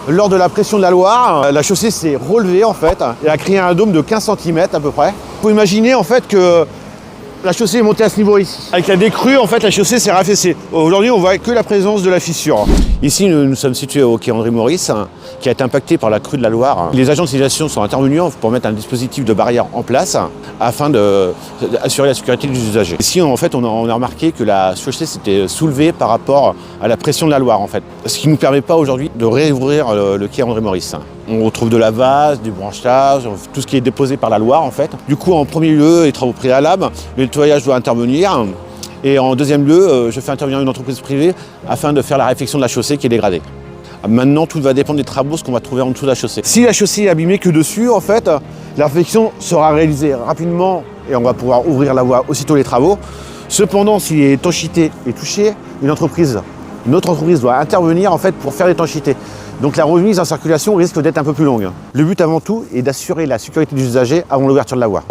Lors de la pression de la Loire, la chaussée s'est relevée en fait et a créé un dôme de 15 cm à peu près. Il faut imaginer en fait que la chaussée est montée à ce niveau ici. Avec la décrue, en fait, la chaussée s'est raffaissée. Aujourd'hui, on voit que la présence de la fissure. Ici, nous sommes situés au quai André-Maurice, qui a été impacté par la crue de la Loire. Les agents de signalisation sont intervenus pour mettre un dispositif de barrière en place afin d'assurer la sécurité des usagers. Ici, en fait, on a remarqué que la chaussée s'était soulevée par rapport à la pression de la Loire, en fait. Ce qui ne nous permet pas aujourd'hui de réouvrir le quai André-Maurice. On retrouve de la vase, du branchetage, tout ce qui est déposé par la Loire en fait. Du coup, en premier lieu, les travaux préalables, le nettoyage doit intervenir. Et en deuxième lieu, je fais intervenir une entreprise privée afin de faire la réfection de la chaussée qui est dégradée. Maintenant, tout va dépendre des travaux, ce qu'on va trouver en dessous de la chaussée. Si la chaussée est abîmée que dessus, en fait, la réfection sera réalisée rapidement et on va pouvoir ouvrir la voie aussitôt les travaux. Cependant, si l'étanchéité est touchée, une autre entreprise doit intervenir en fait pour faire l'étanchéité. Donc la remise en circulation risque d'être un peu plus longue. Le but avant tout est d'assurer la sécurité des usagers avant l'ouverture de la voie.